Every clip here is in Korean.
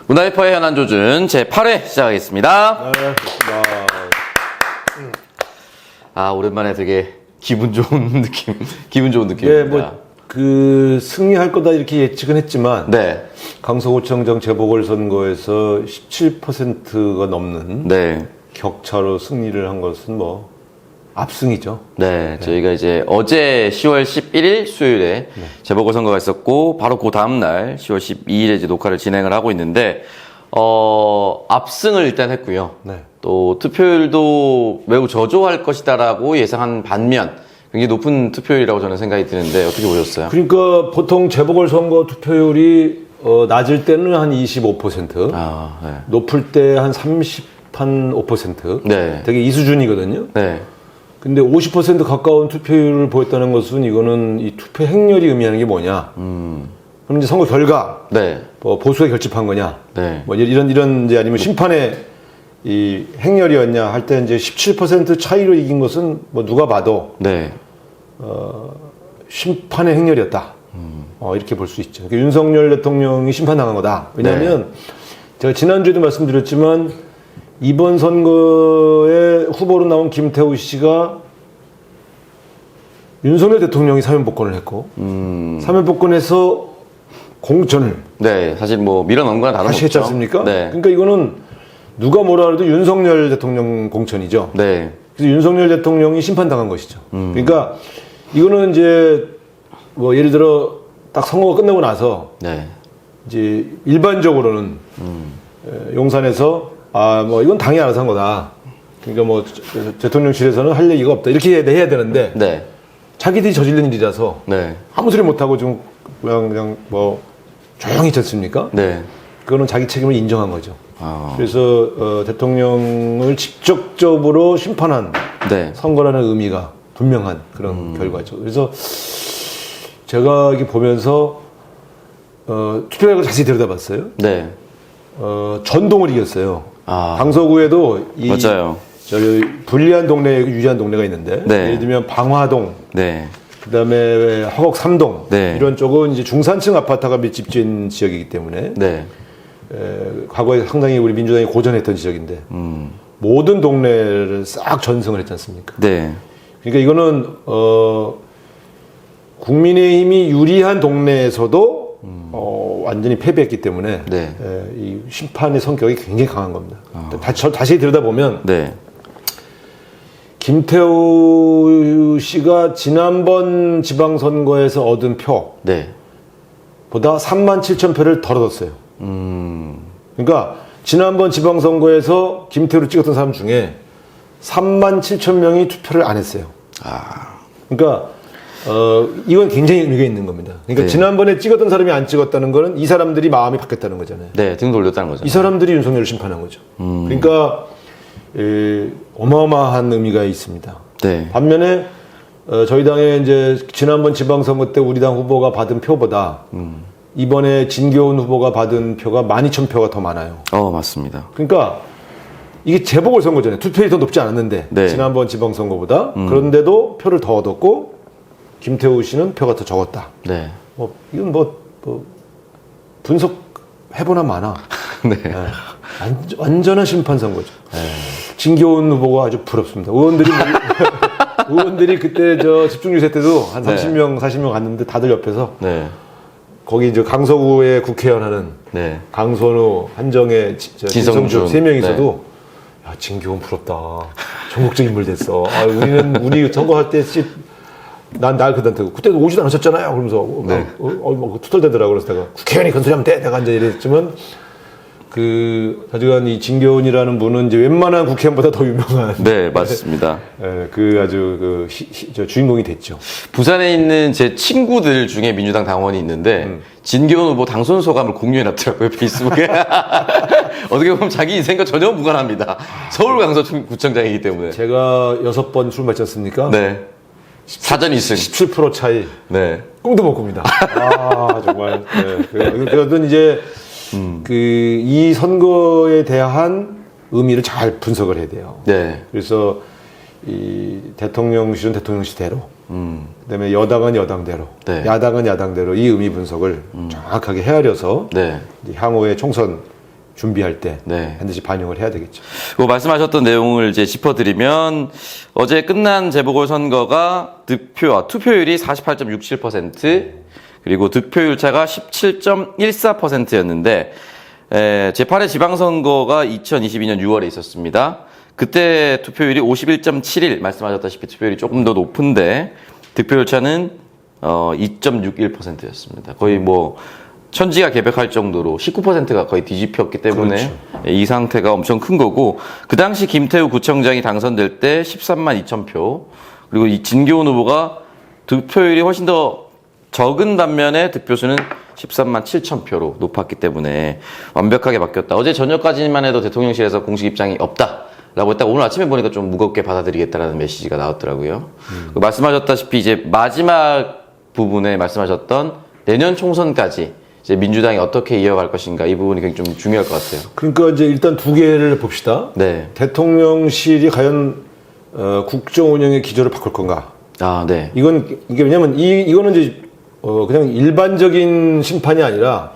문화일보의 현안조준 제8회 시작하겠습니다. 네, 오랜만에 되게 기분 좋은 느낌입니다. 네, 승리할 거다 이렇게 예측은 했지만, 네. 강서구청장 재보궐선거에서 17%가 넘는 네. 격차로 승리를 한 것은 압승이죠. 네, 저희가 이제 어제 10월 11일 수요일에 재보궐선거가 있었고, 바로 그 다음날 10월 12일에 이제 녹화를 진행을 하고 있는데, 압승을 일단 했고요. 네. 또 투표율도 매우 저조할 것이다라고 예상한 반면, 굉장히 높은 투표율이라고 저는 생각이 드는데, 어떻게 보셨어요? 그러니까 보통 재보궐선거 투표율이 낮을 때는 한 25%, 네. 높을 때 한 30~5%. 네. 되게 이 수준이거든요. 네. 근데 50% 가까운 투표율을 보였다는 것은 이거는 이 투표 행렬이 의미하는 게 뭐냐? 그럼 이제 선거 결과, 네. 보수가 결집한 거냐? 네. 이런 이제 아니면 심판의 이 행렬이었냐 할 때 이제 17% 차이로 이긴 것은 누가 봐도 네. 심판의 행렬이었다. 이렇게 볼 수 있죠. 그러니까 윤석열 대통령이 심판당한 거다. 왜냐하면 제가 지난주에도 말씀드렸지만 이번 선거에 후보로 나온 김태우 씨가 윤석열 대통령이 사면복권을 했고 사면복권에서 공천을 네, 사실 밀어넣은 거나 다름없죠. 다시 했지 않습니까? 네. 그러니까 이거는 누가 뭐라 해도 윤석열 대통령 공천이죠. 네. 그래서 윤석열 대통령이 심판당한 것이죠. 그러니까 이거는 이제 예를 들어 딱 선거가 끝나고 나서 네. 이제 일반적으로는 용산에서 이건 당이 알아서 한 거다. 그러니까 대통령실에서는 할 얘기가 없다. 이렇게 해야 되는데 네. 자기들이 저지른 일이라서 네. 아무 소리 못 하고 좀 그냥 조용히 있지 않습니까? 네. 그거는 자기 책임을 인정한 거죠. 아. 그래서 대통령을 직접적으로 심판한 네. 선거라는 의미가 분명한 그런 결과죠. 그래서 제가 이게 보면서 투표 결과 자세히 들여다봤어요. 네. 전동을 이겼어요. 아. 강서구에도 맞아요. 불리한 동네에 유리한 동네가 있는데 네. 예를 들면 방화동, 네. 그다음에 허곡 3동 네. 이런 쪽은 이제 중산층 아파트가 밀집된 지역이기 때문에 네. 과거에 상당히 우리 민주당이 고전했던 지역인데 모든 동네를 싹 전승을 했지 않습니까? 네. 그러니까 이거는 국민의힘이 유리한 동네에서도 완전히 패배했기 때문에 네. 이 심판의 성격이 굉장히 강한 겁니다. 다시 들여다보면 네. 김태우 씨가 지난번 지방선거에서 얻은 표보다 네. 37,000표를 덜 얻었어요. 그러니까 지난번 지방선거에서 김태우를 찍었던 사람 중에 37,000명이 투표를 안 했어요. 그러니까 이건 굉장히 의미가 있는 겁니다. 그러니까 네. 지난번에 찍었던 사람이 안 찍었다는 거는 이 사람들이 마음이 바뀌었다는 거잖아요. 네. 등 돌렸다는 거죠. 이 사람들이 윤석열을 심판한 거죠. 그러니까 어마어마한 의미가 있습니다. 네. 반면에 저희 당의 이제 지난번 지방선거 때 우리 당 후보가 받은 표보다 이번에 진교훈 후보가 받은 표가 12,000표가 더 많아요. 맞습니다. 그러니까 이게 재보궐선거잖아요. 투표율이 더 높지 않았는데 네. 지난번 지방선거보다 그런데도 표를 더 얻었고 김태우 씨는 표가 더 적었다. 네. 이건 분석해보나 마나. 네. 완전한 심판 선거죠. 진교훈 후보가 아주 부럽습니다. 의원들이 그때 집중 유세 때도 한 30명, 40명 갔는데 다들 옆에서 네. 거기 이제 강서구의 국회의원 하는 네. 강선우, 한정혜, 진성준 세 명이서도 야, 진교훈 부럽다. 전국적 인물 됐어. 우리 선거할 때 날 그한테 그때도 오지도 않으셨잖아요. 그러면서 투덜대더라고. 그래서 내가 국회의원이 그런 소리 하면 돼. 내가 이제 이랬지만 하여간 이 진교훈이라는 분은 이제 웬만한 국회의원보다 더 유명한. 네, 맞습니다. 주인공이 됐죠. 부산에 있는 제 친구들 중에 민주당 당원이 있는데, 진교훈 후보 당선 소감을 공유해놨더라고요, 페이스북에. 어떻게 보면 자기 인생과 전혀 무관합니다. 서울 강서구청장이기 때문에. 제가 6번 술 마셨지 않습니까? 네. 사전 2승. 17% 차이. 네. 꿈도 못 꿉니다. 정말. 그러든 이제, 이 선거에 대한 의미를 잘 분석을 해야 돼요. 네. 그래서, 이 대통령실은 대통령실대로, 그다음에 여당은 여당대로, 네. 야당은 야당대로 이 의미 분석을 정확하게 헤아려서 네. 향후의 총선 준비할 때 네. 반드시 반영을 해야 되겠죠. 그 말씀하셨던 내용을 이제 짚어드리면 어제 끝난 재보궐선거가 투표율이 48.67% 그리고 득표율차가 17.14%였는데 제8회 지방선거가 2022년 6월에 있었습니다. 그때 투표율이 51.71 말씀하셨다시피 투표율이 조금 더 높은데 득표율차는 2.61%였습니다. 거의 뭐 천지가 개벽할 정도로 19%가 거의 뒤집혔기 때문에 그렇죠. 이 상태가 엄청 큰 거고 그 당시 김태우 구청장이 당선될 때 13만 2천 표 그리고 이 진교훈 후보가 득표율이 훨씬 더 적은 반면에 득표수는 13만 7천 표로 높았기 때문에 완벽하게 바뀌었다. 어제 저녁까지만 해도 대통령실에서 공식 입장이 없다라고 했다가 오늘 아침에 보니까 좀 무겁게 받아들이겠다라는 메시지가 나왔더라고요. 그 말씀하셨다시피 이제 마지막 부분에 말씀하셨던 내년 총선까지 이제 민주당이 어떻게 이어갈 것인가 이 부분이 굉장히 좀 중요할 것 같아요. 그러니까 이제 일단 두 개를 봅시다. 네. 대통령실이 과연 국정 운영의 기조를 바꿀 건가? 아, 네. 이게 왜냐면 이거는 이제 그냥 일반적인 심판이 아니라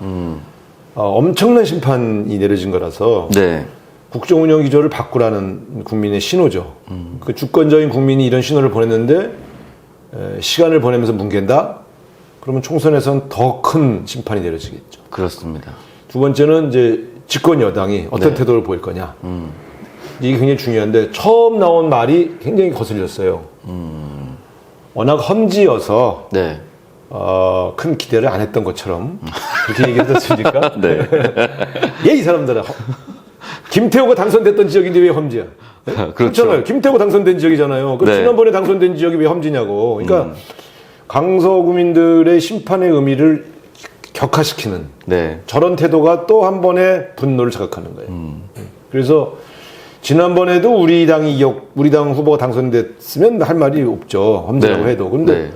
엄청난 심판이 내려진 거라서 네. 국정 운영 기조를 바꾸라는 국민의 신호죠. 그 주권적인 국민이 이런 신호를 보냈는데 시간을 보내면서 뭉갠다. 그러면 총선에선 더 큰 심판이 내려지겠죠. 그렇습니다. 두 번째는 이제 집권 여당이 어떤 네. 태도를 보일 거냐. 이게 굉장히 중요한데 처음 나온 말이 굉장히 거슬렸어요. 워낙 험지여서 네. 큰 기대를 안 했던 것처럼 그렇게 얘기했었으니까. 네. 이 사람들은 김태호가 당선됐던 지역인데 왜 험지야? 그렇죠. 그렇잖아요. 김태호 당선된 지역이잖아요. 그럼 네. 지난번에 당선된 지역이 왜 험지냐고. 그러니까 강서구민들의 심판의 의미를 격화시키는 네. 저런 태도가 또 한 번의 분노를 자극하는 거예요. 그래서 지난번에도 우리 당 후보가 당선됐으면 할 말이 없죠. 험지라고 네. 해도. 그런데 네.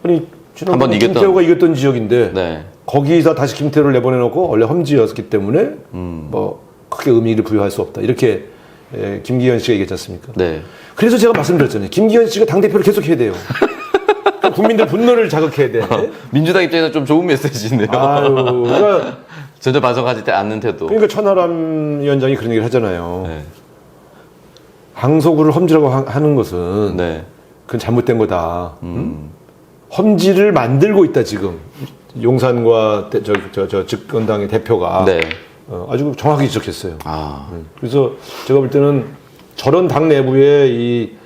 아니 지난번에 이겼던. 김태호가 이겼던 지역인데 네. 거기서 다시 김태호를 내보내놓고 원래 험지였기 때문에 뭐 크게 의미를 부여할 수 없다. 이렇게 김기현 씨가 얘기했지 않습니까? 네. 그래서 제가 말씀드렸잖아요. 김기현 씨가 당대표를 계속 해야 돼요. 국민들 분노를 자극해야 돼. 민주당 입장에서 좀 좋은 메시지네요. 아유, 그러니까, 전혀 반성하지 않는 태도. 그러니까 천하람 위원장이 그런 얘기를 하잖아요. 네. 강서구를 험지라고 하는 것은 네. 그건 잘못된 거다. 험지를 만들고 있다 지금. 용산과 저 집권당의 대표가 네. 아주 정확히 지적했어요. 아. 그래서 제가 볼 때는 저런 당 내부에 이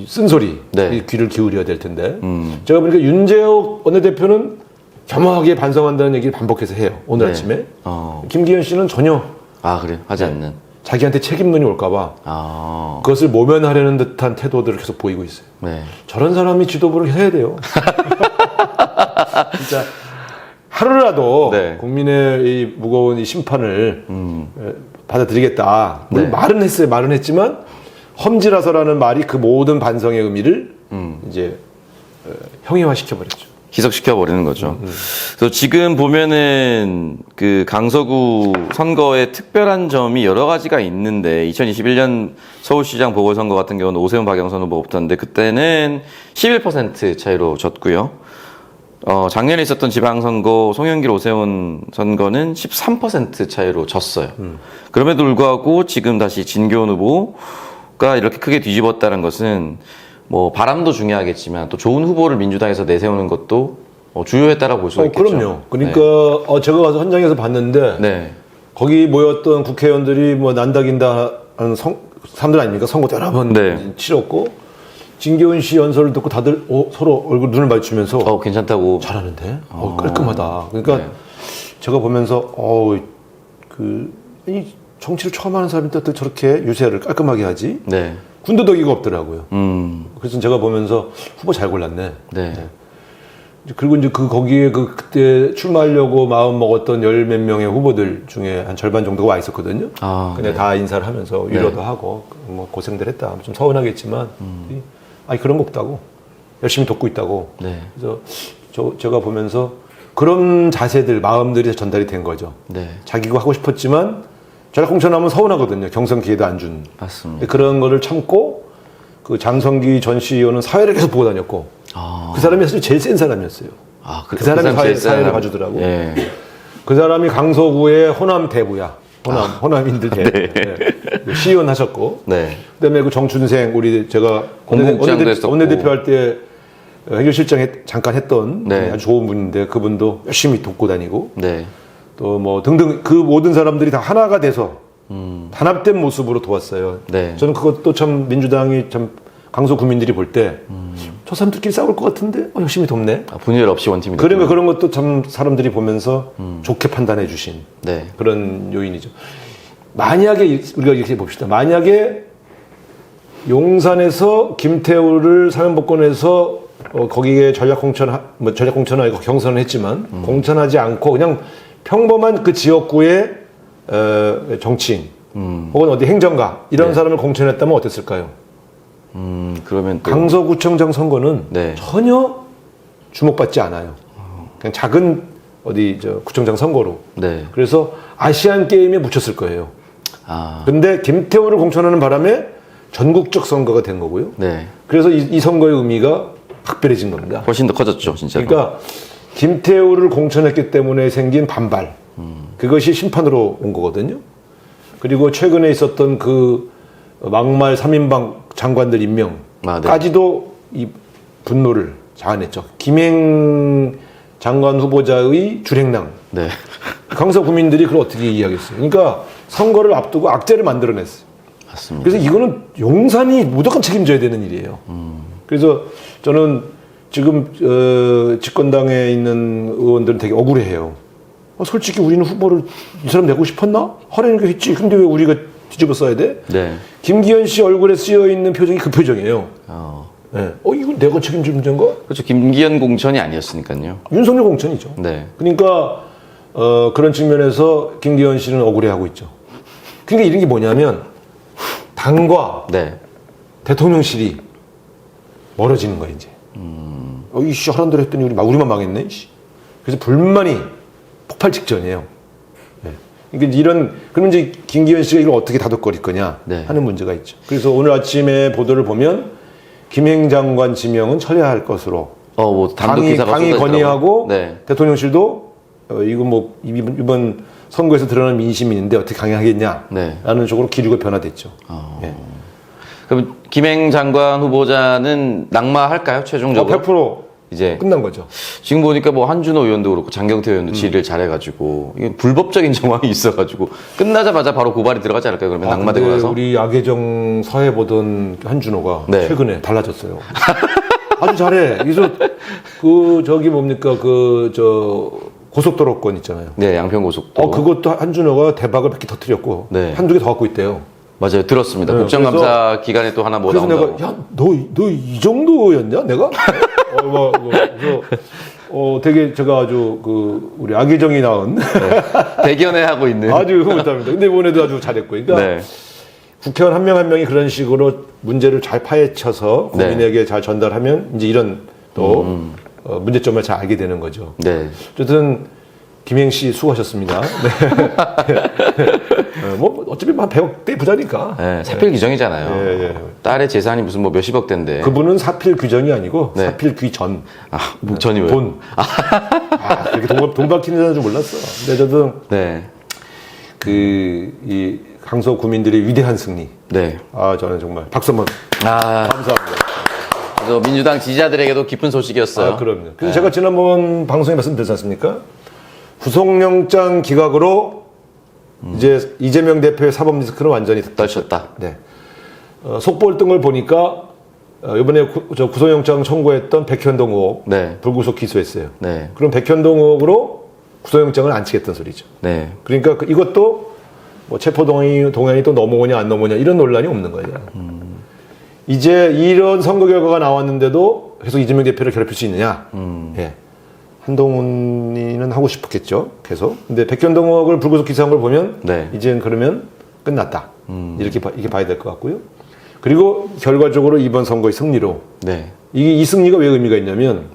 쓴소리, 네. 이 귀를 기울여야 될 텐데. 제가 보니까 윤재욱 원내대표는 겸허하게 반성한다는 얘기를 반복해서 해요. 오늘 네. 아침에. 어. 김기현 씨는 전혀 아, 그래요? 하지 않는. 자기한테 책임론이 올까봐 아. 그것을 모면하려는 듯한 태도들을 계속 보이고 있어요. 네. 저런 사람이 지도부를 해야 돼요. 진짜 하루라도 네. 국민의 이 무거운 이 심판을 받아들이겠다. 물론 네. 말은 했어요. 말은 했지만 험지라서라는 말이 그 모든 반성의 의미를 이제 형이화 시켜버렸죠. 희석시켜버리는 거죠. 그래서 지금 보면은 그 강서구 선거의 특별한 점이 여러 가지가 있는데 2021년 서울시장 보궐선거 같은 경우는 오세훈 박영선 후보가 붙었는데 그때는 11% 차이로 졌고요. 작년에 있었던 지방선거 송영길 오세훈 선거는 13% 차이로 졌어요. 그럼에도 불구하고 지금 다시 진교훈 후보가 이렇게 크게 뒤집었다는 것은 뭐 바람도 중요하겠지만 또 좋은 후보를 민주당에서 내세우는 것도 주요했다라고 볼 수가 있겠죠. 그럼요. 그러니까 제가 가서 현장에서 봤는데 네. 거기 모였던 국회의원들이 뭐 난다긴다 하는 사람들 아닙니까? 선거 여러 번 네. 치렀고 진교훈 씨 연설을 듣고 다들 서로 얼굴 눈을 마주치면서 괜찮다고. 잘하는데 깔끔하다. 그러니까 네. 제가 보면서 이 정치를 처음 하는 사람이 어떻게 저렇게 유세를 깔끔하게 하지? 네. 군더더기가 없더라고요. 그래서 제가 보면서 후보 잘 골랐네. 네. 그리고 이제 거기에 그때 출마하려고 마음 먹었던 열 몇 명의 후보들 중에 한 절반 정도가 와 있었거든요. 네. 근데 다 인사를 하면서 위로도 하고 뭐 고생들 했다. 좀 서운하겠지만 아니 그런 거 없다고 열심히 돕고 있다고. 네. 그래서 제가 보면서 그런 자세들 마음들이 전달이 된 거죠. 네. 자기가 하고 싶었지만 전략 공천하면 서운하거든요. 경선 기회도 안 준. 맞습니다. 그런 거를 참고 그 장성기 전 CEO는 사회를 계속 보고 다녔고 그 사람이 사실 제일 센 사람이었어요. 그 사람이 사람 제일 사회를 센 봐주더라고. 예. 그 사람이 강서구의 호남 대부야. 호남인들 대. 네. 시의원 하셨고. 네. 그다음에 그 정춘생 우리 제가 법무국장도 했었고. 원내대표 할 때 해결실장 잠깐 했던 네. 아주 좋은 분인데 그분도 열심히 돕고 다니고. 네. 또 뭐 등등 그 모든 사람들이 다 하나가 돼서 단합된 모습으로 도왔어요. 네. 저는 그것도 참 민주당이 참 강서 구민들이 볼 때 저 사람들끼리 싸울 것 같은데 열심히 돕네. 분열 없이 원팀이 그러니까 그런 것도 참 사람들이 보면서 좋게 판단해 주신 네. 그런 요인이죠. 만약에 우리가 이렇게 봅시다. 만약에 용산에서 김태우를 사면복권해서 거기에 전략 공천은 아니고 경선을 했지만 공천하지 않고 그냥 평범한 그 지역구의 정치인 혹은 어디 행정가 이런 네. 사람을 공천했다면 어땠을까요? 그러면 또 강서구청장 선거는 네. 전혀 주목받지 않아요. 그냥 작은 어디 구청장 선거로. 네. 그래서 아시안 게임에 묻혔을 거예요. 아. 근데 김태우를 공천하는 바람에 전국적 선거가 된 거고요. 네. 그래서 이 선거의 의미가 각별해진 겁니다. 훨씬 더 커졌죠, 진짜. 그러니까 김태우를 공천했기 때문에 생긴 반발. 그것이 심판으로 온 거거든요. 그리고 최근에 있었던 그 막말 3인방 장관들 임명까지도 이 분노를 자아냈죠. 김행 장관 후보자의 줄행랑. 네. 강서 구민들이 그걸 어떻게 이해하겠어요? 그러니까 선거를 앞두고 악재를 만들어냈어요. 맞습니다. 그래서 이거는 용산이 무조건 책임져야 되는 일이에요. 그래서 저는 지금 집권당에 있는 의원들은 되게 억울해해요. 솔직히 우리는 후보를 이 사람 내고 싶었나? 하려는 게 했지. 근데 왜 우리가 뒤집어 써야 돼? 네. 김기현 씨 얼굴에 쓰여 있는 표정이 그 표정이에요. 네. 이거 내가 책임질 문제인가? 그렇죠. 김기현 공천이 아니었으니까요. 윤석열 공천이죠. 네. 그러니까 그런 측면에서 김기현 씨는 억울해하고 있죠. 그러니까 이런 게 뭐냐면 당과 네. 대통령실이 멀어지는 거야 이제. 이씨 하란 대로 했더니 우리만 망했네. 이씨. 그래서 불만이 폭발 직전이에요. 네. 그러니까 그러면 이제 김기현 씨가 이걸 어떻게 다독거릴 거냐 네. 하는 문제가 있죠. 그래서 오늘 아침에 보도를 보면 김행장관 지명은 철회할 것으로 뭐 단독 기사가 당이 쏟아지더라고요. 건의하고 네. 대통령실도 이거 뭐 이번 선거에서 드러난 민심이 있는데 어떻게 강행하겠냐라는 네. 쪽으로 기류가 변화됐죠. 예. 그럼 김행 장관 후보자는 낙마할까요? 최종적으로? 100% 이제 끝난 거죠. 지금 보니까 뭐 한준호 의원도 그렇고 장경태 의원도 질의를 잘해가지고 이게 불법적인 정황이 있어가지고 끝나자마자 바로 고발이 들어가지 않을까요? 그러면 낙마되고 근데 나서 우리 야계정 서해 보던 한준호가 네. 최근에 달라졌어요. 아주 잘해. 그래서 저기 뭡니까 고속도로권 있잖아요. 네, 양평고속도로. 그것도 한준호가 대박을 몇 개 터뜨렸고 네. 한두 개 더 갖고 있대요. 맞아요, 들었습니다. 네, 국정감사 기간에 또 하나 뭐 그래서 나온다고. 내가 너 이 정도였냐 내가? 그래서 되게 제가 아주 우리 아기정이 낳은 대견해 하고 있는. 아주 흐뭇합니다. 근데 이번에도 아주 잘했고, 그러니까 네. 국회의원 한 명 한 명이 그런 식으로 문제를 잘 파헤쳐서 네. 국민에게 잘 전달하면 이제 이런 또 문제점을 잘 알게 되는 거죠. 네. 어쨌든 김행 씨 수고하셨습니다. 네. 뭐 어차피 한 100억대 부자니까. 네, 사필 규정이잖아요. 예. 딸의 재산이 무슨 뭐 몇십억 대인데. 그분은 사필 규정이 아니고 네. 사필 귀전. 전이 왜요? 돈. 그렇게 돈 밝히는 사람인 줄 몰랐어. 근데 저도 네. 이 강서 구민들의 위대한 승리. 네. 저는 정말 박수 한번 감사합니다. 그래서 민주당 지지자들에게도 기쁜 소식이었어요. 그럼요. 그래서 제가 지난번 방송에 말씀드렸지 않습니까? 구속영장 기각으로 이제 이재명 대표의 사법 리스크는 완전히 떨쳤다. 네. 속보를 뜬 걸 보니까 이번에 구속영장 청구했던 백현동 의혹 네. 불구속 기소했어요. 네. 그럼 백현동 의혹으로 구속영장을 안 치겠다는 소리죠. 네. 그러니까 이것도 뭐 체포동의안이 또 넘어오냐 안 넘어오냐 이런 논란이 없는 거예요. 이제 이런 선거 결과가 나왔는데도 계속 이재명 대표를 괴롭힐 수 있느냐? 예. 한동훈이는 하고 싶었겠죠, 계속. 근데 백현동 의혹을 불구속 기소한 걸 보면 네. 이제는 그러면 끝났다. 이렇게 봐야 될 것 같고요. 그리고 결과적으로 이번 선거의 승리로 네. 이 승리가 왜 의미가 있냐면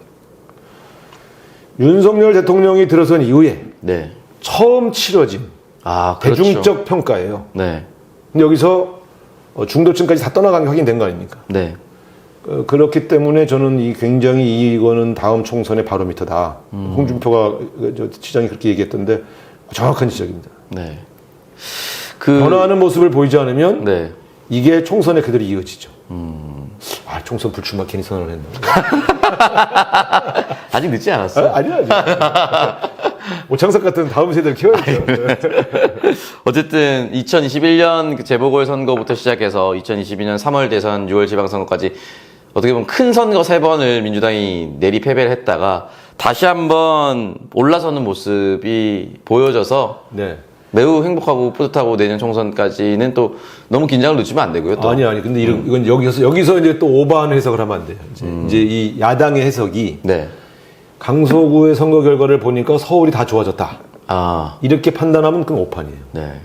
윤석열 대통령이 들어선 이후에 네. 처음 치러진 그렇죠. 대중적 평가예요. 네. 근데 여기서 중도층까지 다 떠나간 게 확인된 거 아닙니까? 네. 그렇기 때문에 저는 굉장히 이거는 다음 총선의 바로미터다. 홍준표가 시장이 그렇게 얘기했던데 정확한 지적입니다. 네. 변화하는 모습을 보이지 않으면 네. 이게 총선에 그대로 이어지죠. 총선 불출마 괜히 선언을 했나. 아직 늦지 않았어? 아니야. 오창석 같은 다음 세대를 키워야죠. 어쨌든 2021년 재보궐선거부터 시작해서 2022년 3월 대선, 6월 지방선거까지 어떻게 보면 큰 선거 3번을 민주당이 내리 패배를 했다가 다시 한번 올라서는 모습이 보여져서 네. 매우 행복하고 뿌듯하고 내년 총선까지는 또 너무 긴장을 늦추면 안 되고요. 또. 아니. 근데 이건 여기서 이제 또 오버하는 해석을 하면 안 돼요. 이제 이 야당의 해석이 네. 강서구의 선거 결과를 보니까 서울이 다 좋아졌다. 이렇게 판단하면 그건 오판이에요. 네.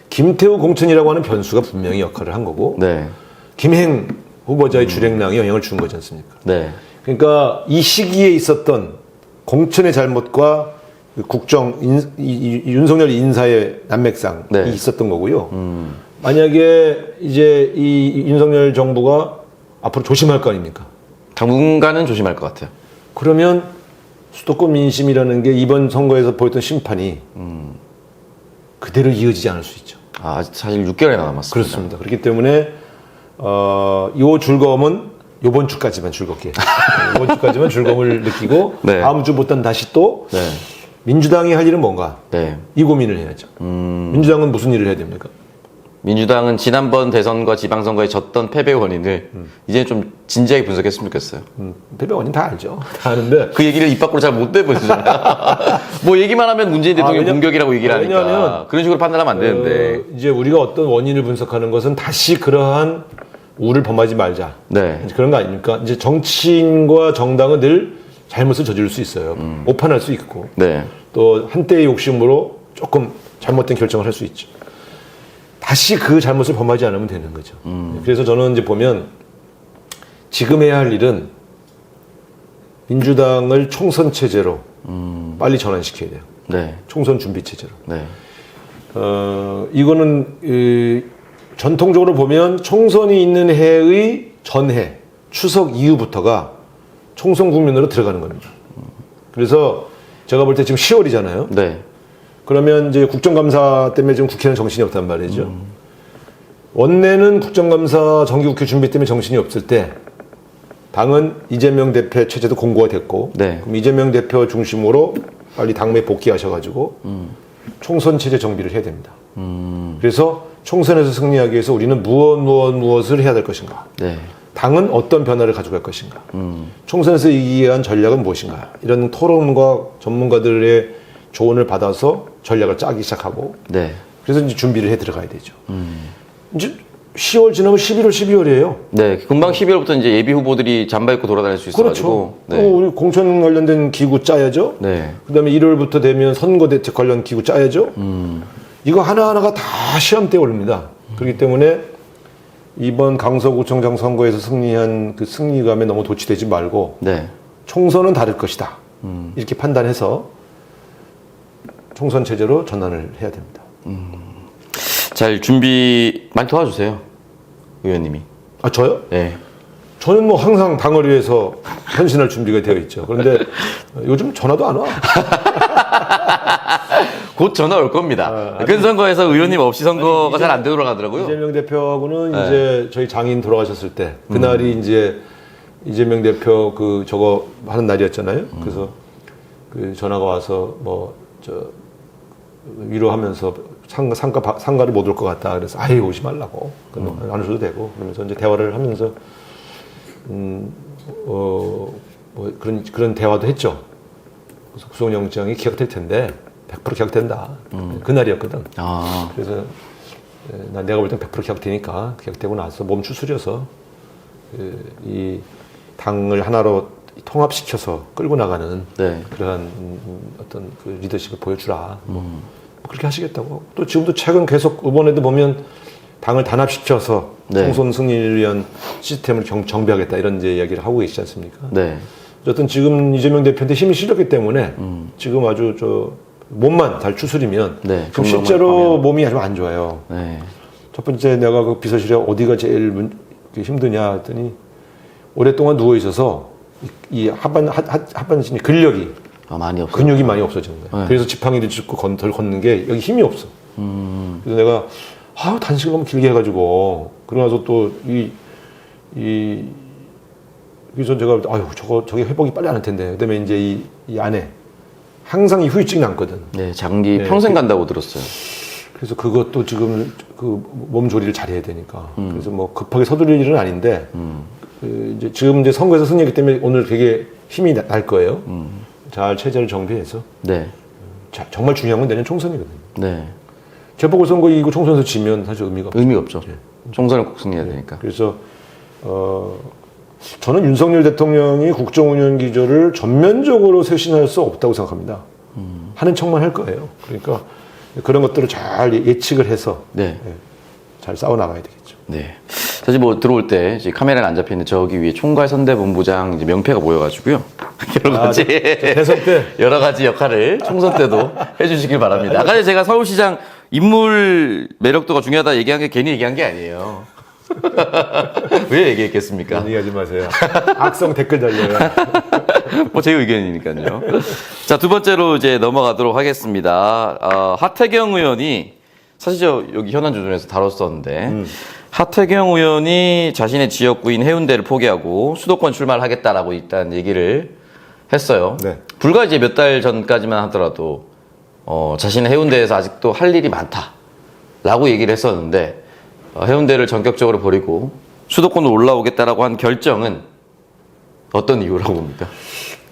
김태우 공천이라고 하는 변수가 분명히 역할을 한 거고 네. 김행 후보자의 주력량이 영향을 준 거지 않습니까? 네. 그러니까 이 시기에 있었던 공천의 잘못과 윤석열 인사의 난맥상이 네. 있었던 거고요. 만약에 이제 이 윤석열 정부가 앞으로 조심할 거 아닙니까? 당분간은 조심할 것 같아요. 그러면 수도권 민심이라는 게 이번 선거에서 보였던 심판이 그대로 이어지지 않을 수 있죠. 사실 6개월이나 남았습니다. 그렇습니다. 그렇기 때문에 이 즐거움은 이번 주까지만 즐겁게 이번 주까지만 즐거움을 느끼고 네. 다음 주부터는 다시 또 네. 민주당이 할 일은 뭔가 네. 이 고민을 해야죠. 민주당은 무슨 일을 해야 됩니까? 민주당은 지난번 대선과 지방선거에 졌던 패배 원인을 이제 좀 진지하게 분석했으면 좋겠어요. 패배 원인 다 알죠. 다 아는데 그 얘기를 입 밖으로 잘 못 내보시잖아요. 뭐 얘기만 하면 문재인 대통령 공격이라고 얘기를 하니까 왜냐하면 그런 식으로 판단하면 안 되는데 이제 우리가 어떤 원인을 분석하는 것은 다시 그러한 우를 범하지 말자. 네. 그런 거 아닙니까? 이제 정치인과 정당은 늘 잘못을 저지를 수 있어요. 오판할 수 있고 네. 또 한때의 욕심으로 조금 잘못된 결정을 할 수 있죠. 다시 그 잘못을 범하지 않으면 되는 거죠. 그래서 저는 이제 보면 지금 해야 할 일은 민주당을 총선 체제로 빨리 전환시켜야 돼요. 네. 총선 준비 체제로. 네. 이거는 전통적으로 보면 총선이 있는 해의 전해, 추석 이후부터가 총선 국면으로 들어가는 겁니다. 그래서 제가 볼 때 지금 10월이잖아요. 네. 그러면 이제 국정감사 때문에 지금 국회는 정신이 없단 말이죠. 원내는 국정감사 정기국회 준비 때문에 정신이 없을 때 당은 이재명 대표 체제도 공고가 됐고 네. 그럼 이재명 대표 중심으로 빨리 당내 복귀하셔가지고 총선 체제 정비를 해야 됩니다. 그래서 총선에서 승리하기 위해서 우리는 무엇을 해야 될 것인가? 네. 당은 어떤 변화를 가져갈 것인가? 총선에서 이기기 위한 전략은 무엇인가? 이런 토론과 전문가들의 조언을 받아서 전략을 짜기 시작하고 네. 그래서 이제 준비를 해 들어가야 되죠. 이제 10월 지나면 11월, 12월이에요. 네. 금방 12월부터 이제 예비 후보들이 잠바 입고 돌아다닐 수 있어가지고. 그렇죠. 우리 공천 관련된 기구 짜야죠. 네. 그다음에 1월부터 되면 선거 대책 관련 기구 짜야죠. 이거 하나하나가 다 시험대에 오릅니다. 그렇기 때문에 이번 강서구청장 선거에서 승리한 그 승리감에 너무 도취되지 말고 네. 총선은 다를 것이다. 이렇게 판단해서 총선 체제로 전환을 해야 됩니다. 잘 준비 많이 도와주세요. 의원님이. 저요? 네. 저는 뭐 항상 당을 위해서 헌신할 준비가 되어 있죠. 그런데 요즘 전화도 안 와. 곧 전화 올 겁니다. 큰 선거에서 의원님 없이 선거가 잘 안 돌아가더라고요. 이재명 대표하고는 네. 이제 저희 장인 돌아가셨을 때 그날이 이제 이재명 대표 저거 하는 날이었잖아요. 그래서 그 전화가 와서 위로하면서 상가를 못 올 것 같다. 그래서 아예 오지 말라고. 안 오셔도 되고. 그러면서 이제 대화를 하면서 그런 대화도 했죠. 그래서 구속영장이 기각될 텐데 100% 기각된다. 그날이었거든. 그래서 내가 볼 땐 100% 기각되니까 기각되고 나서 몸 추스려서 이 당을 하나로 통합시켜서 끌고 나가는 네. 그러한 어떤 그 리더십을 보여주라. 그렇게 하시겠다고. 또 지금도 최근 계속 이번에도 보면 당을 단합시켜서 네. 총선 승리를 위한 시스템을 정비하겠다 이런 이제 이야기를 하고 계시지 않습니까? 네. 어쨌든 지금 이재명 대표한테 힘이 실렸기 때문에 지금 아주 몸만 잘 추스리면 네, 지금 실제로 몸이 아주 안 좋아요. 네. 첫 번째 내가 그 비서실에 어디가 제일 힘드냐 했더니 오랫동안 누워 있어서 이 하반신이 근력이 많이 없어. 근육이 많이 없어지는 거야. 네. 그래서 지팡이를 짚고 덜 걷는 게 여기 힘이 없어. 그래서 내가 단식을 너무 길게 해가지고 그러고 나서 또 그래서 제가 저게 회복이 빨리 안 할 텐데. 그다음에 이제 이 안에 항상 이 후유증이 남거든. 네, 장기 네. 평생 간다고 들었어요. 그래서 그것도 지금 그 몸 조리를 잘해야 되니까. 그래서 뭐 급하게 서두를 일은 아닌데 지금 이제 선거에서 승리했기 때문에 오늘 되게 힘이 날 거예요. 잘 체제를 정비해서. 네. 정말 중요한 건 내년 총선이거든요. 네. 재보궐선거 이거 총선에서 지면 사실 의미가 없죠. 총선을 꼭 승리해야 되니까. 그래서 저는 윤석열 대통령이 국정운영 기조를 전면적으로 쇄신할 수 없다고 생각합니다. 하는 척만 할 거예요. 그러니까 그런 것들을 잘 예측을 해서 네. 잘 싸워 나가야 되겠죠. 네. 사실 뭐 들어올 때 이제 카메라는 안 잡히는 저기 위에 총괄선대본부장 이제 명패가 모여가지고요. 여러 가지 대선 때 여러 가지 역할을 총선 때도 해주시길 바랍니다. 아까 제가 서울시장 인물 매력도가 중요하다 얘기한 게 괜히 얘기한 게 아니에요. 왜 얘기했겠습니까? 얘기하지 마세요. 악성 댓글 달려요. 뭐 제 의견이니까요. 자, 두 번째로 이제 넘어가도록 하겠습니다. 하태경 의원이 사실 저 여기 현안조정에서 다뤘었는데 하태경 의원이 자신의 지역구인 해운대를 포기하고 수도권 출마를 하겠다라고 일단 얘기를 했어요. 네. 불과 이제 몇 달 전까지만 하더라도 자신의 해운대에서 아직도 할 일이 많다라고 얘기를 했었는데 해운대를 전격적으로 버리고 수도권으로 올라오겠다라고 한 결정은 어떤 이유라고 봅니까?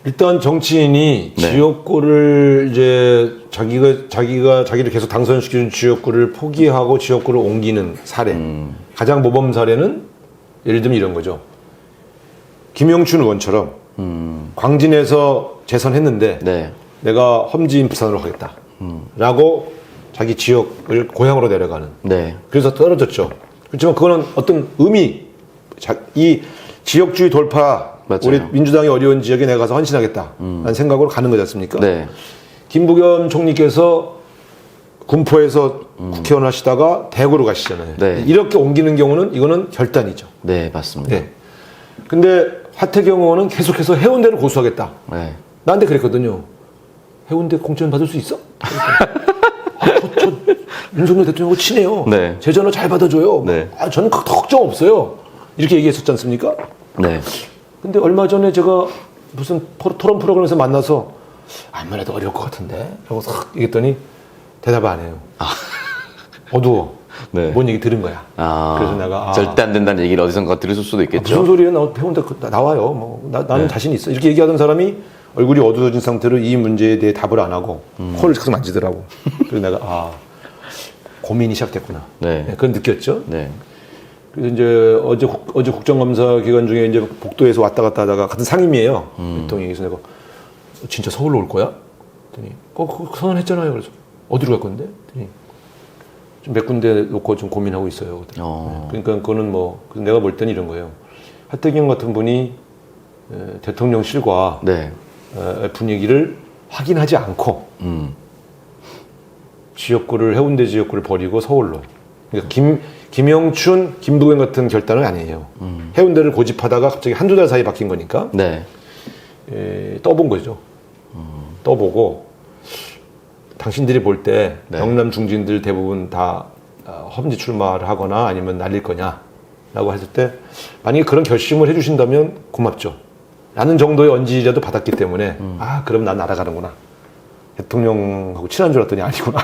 일단 정치인이 네. 지역구를 이제 자기를 계속 당선시키는 지역구를 포기하고 지역구를 옮기는 사례. 가장 모범 사례는 예를 들면 이런 거죠. 김영춘 의원처럼 광진에서 재선했는데 네. 내가 험지인 부산으로 가겠다. 라고 자기 지역을 고향으로 내려가는. 네. 그래서 떨어졌죠. 그렇지만 그거는 어떤 의미, 이 지역주의 돌파, 맞아요. 우리 민주당이 어려운 지역에 내가 가서 헌신하겠다. 라는 생각으로 가는 거지 않습니까? 네. 김부겸 총리께서 군포에서 국회의원 하시다가 대구로 가시잖아요. 네. 이렇게 옮기는 경우는 이거는 결단이죠. 네, 맞습니다. 네. 근데 하태경 의원은 계속해서 해운대를 고수하겠다. 네. 나한테 그랬거든요. 해운대 공천 받을 수 있어? 저 윤석열 대통령하고 친해요. 네. 제 전화 잘 받아줘요. 네. 저는 걱정 없어요. 이렇게 얘기했었지 않습니까? 네. 근데 얼마 전에 제가 무슨 토론 프로그램에서 만나서 아무래도 어려울 것 같은데? 라고 싹 얘기했더니 대답을 안 해요. 어두워. 네. 뭔 얘기 들은 거야. 그래서 내가 절대 안 된다는 얘기를 어디선가 들으실 수도 있겠죠. 무슨 소리예요? 나 해운대 나와요. 뭐 나는 자신 있어. 이렇게 얘기하던 사람이 얼굴이 어두워진 상태로 이 문제에 대해 답을 안 하고 코를 계속 만지더라고. 그래서 내가 고민이 시작됐구나. 네. 그건 느꼈죠. 네. 그래서 이제 어제 국정감사 기간 중에 이제 복도에서 왔다 갔다 하다가 같은 상임이에요. 대통령이. 그래서 내가 진짜 서울로 올 거야? 그랬더니 그 선언했잖아요. 그래서 어디로 갈 건데? 그랬더니 좀 몇 군데 놓고 좀 고민하고 있어요. 그러니까 그거는 뭐 내가 볼 때는 이런 거예요. 하태경 같은 분이 대통령실과 네. 분위기를 확인하지 않고 지역구를 해운대 지역구를 버리고 서울로. 그러니까 김영춘, 김부겸 같은 결단은 아니에요. 해운대를 고집하다가 갑자기 한두 달 사이 바뀐 거니까 네. 떠본 거죠. 떠보고 당신들이 볼 때 네. 경남 중진들 대부분 다 험지 출마를 하거나 아니면 날릴 거냐라고 했을 때 만약에 그런 결심을 해주신다면 고맙죠. 라는 정도의 언지라도 받았기 때문에 그럼 난 날아가는구나. 대통령하고 친한 줄 알았더니 아니구나.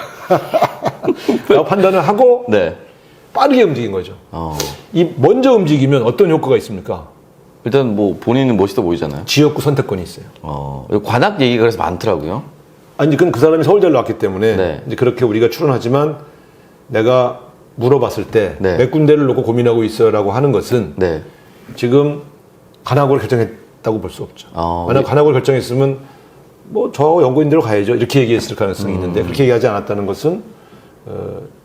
라고 판단을 하고 네. 빠르게 움직인 거죠. 이 먼저 움직이면 어떤 효과가 있습니까? 일단 뭐 본인은 멋있어 보이잖아요. 지역구 선택권이 있어요. 관악 얘기가 그래서 많더라고요. 아니, 그건 그 사람이 서울대를 나왔기 때문에 네. 이제 그렇게 우리가 추론하지만 내가 물어봤을 때 몇 네. 군데를 놓고 고민하고 있어라고 하는 것은 네. 지금 관악을 결정했다고 볼 수 없죠. 만약 관악을 결정했으면 뭐 저 연구인대로 가야죠. 이렇게 얘기했을 가능성이 있는데 그렇게 얘기하지 않았다는 것은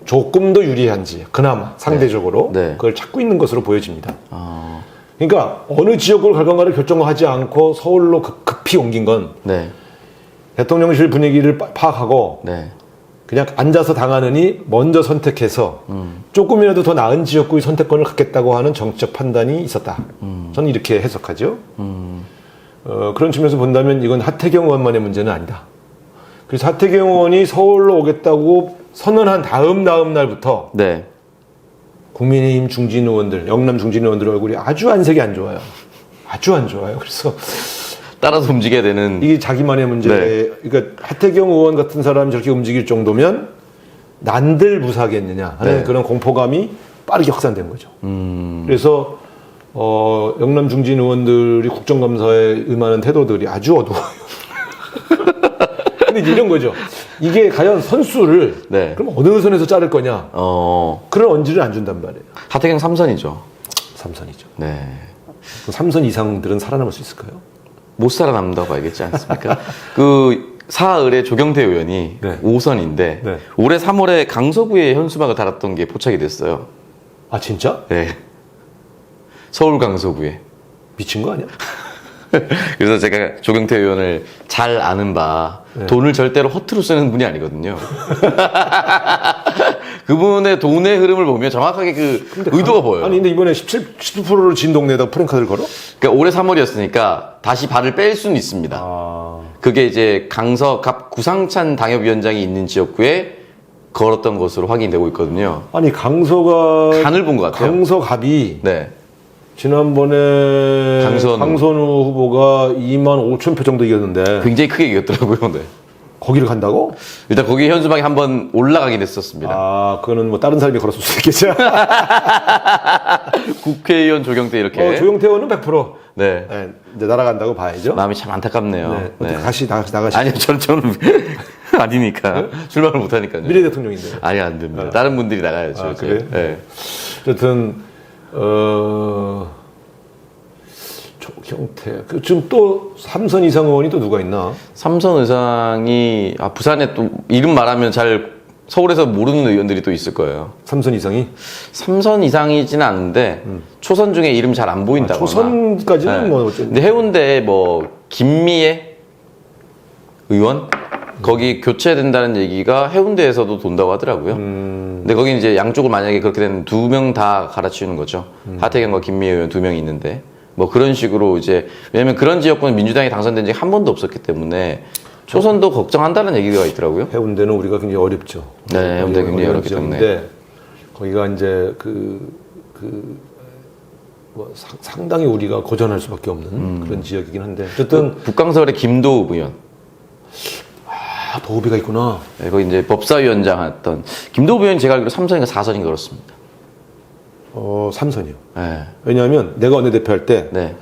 조금 더 유리한지 그나마 상대적으로 네. 그걸 찾고 있는 것으로 보여집니다. 그러니까 어느 지역구를 갈 건가를 결정하지 않고 서울로 급히 옮긴 건 네. 대통령실 분위기를 파악하고 네. 그냥 앉아서 당하느니 먼저 선택해서 조금이라도 더 나은 지역구의 선택권을 갖겠다고 하는 정치적 판단이 있었다. 저는 이렇게 해석하죠. 그런 측면에서 본다면 이건 하태경 의원만의 문제는 아니다. 그래서 하태경 의원이 서울로 오겠다고 선언한 다음 날부터 네. 국민의힘 중진 의원들, 영남 중진 의원들 얼굴이 아주 안색이 안 좋아요. 아주 안 좋아요. 그래서 따라서 움직여야 되는. 이게 자기만의 문제. 네. 그러니까 하태경 의원 같은 사람이 저렇게 움직일 정도면 난들 무사하겠느냐 하는 네. 그런 공포감이 빠르게 확산된 거죠. 그래서 영남 중진 의원들이 국정감사에 임하는 태도들이 아주 어두워요. 근데 이제 이런 거죠. 이게 과연 선수를 네. 그럼 어느 선에서 자를 거냐 그런 언지를 안 준단 말이에요. 하태경 3선이죠. 3선이죠. 네. 3선 이상들은 살아남을 수 있을까요? 못 살아남는다고 알겠지 않습니까? 그 사흘에 조경태 의원이 네. 5선인데 네. 올해 3월에 강서구에 현수막을 달았던 게 포착이 됐어요. 아 진짜? 네. 서울 강서구에. 미친 거 아니야? 그래서 제가 조경태 의원을 잘 아는 바 네. 돈을 절대로 허투루 쓰는 분이 아니거든요. 그분의 돈의 흐름을 보면 정확하게 그 의도가 보여요. 아니 근데 이번에 17%를 진 동네에다 프랭카드를 걸어? 그러니까 올해 3월이었으니까 다시 발을 뺄 수는 있습니다. 아 그게 이제 강서 갑 구상찬 당협위원장이 있는 지역구에 걸었던 것으로 확인되고 있거든요. 아니 강서가 간을 본 것 같아요. 강서갑이 네. 지난번에 강선우 후보가 2만 5천 표 정도 이겼는데 굉장히 크게 이겼더라고요. 네. 거기를 간다고? 일단 거기 현수막이 한번 올라가긴 했었습니다. 아 그거는 뭐 다른 사람이 걸었을 수 있겠죠. 국회의원 조경태 이렇게. 조영태 의원은 100%. 네. 네, 이제 날아간다고 봐야죠. 마음이 참 안타깝네요. 네. 네. 다시 나가시. 아니요, 저는 아니니까. 출마를 못하니까요. 미래 대통령인데. 아니, 안 됩니다. 다른 분들이 나가야죠. 아, 이제. 그래요? 네. 어쨌든 조경태. 지금 또 3선 이상 의원이 또 누가 있나? 삼선 의상이 부산에 또 이름 말하면 잘 서울에서 모르는 의원들이 또 있을 거예요. 3선 이상이? 3선 이상이지는 않은데 초선 중에 이름 잘 안 보인다거나. 초선까지는 네. 뭐 어쨌든. 근데 해운대에 뭐 김미애 의원 거기 교체된다는 얘기가 해운대에서도 돈다고 하더라고요. 근데 거기 이제 양쪽을 만약에 그렇게 되면 2명 다 갈아치우는 거죠. 하태경과 김미애 의원 2명이 있는데 뭐 그런 식으로 이제 왜냐면 그런 지역구는 민주당이 당선된 적이 한 번도 없었기 때문에 초선도 걱정한다는 얘기가 있더라고요. 해운대는 우리가 굉장히 어렵죠. 네, 해운대 굉장히 어렵기 때문에. 거기가 이제 뭐 상당히 우리가 고전할 수밖에 없는 그런 지역이긴 한데 어쨌든 북강설의 김도읍 의원. 도읍이가 있구나. 네, 거기 이제 법사위원장 했던 김도읍 의원 제가 알기로 3선인가 4선인가 그렇습니다. 3선이요. 네. 왜냐하면 내가 원내대표 할 때 네.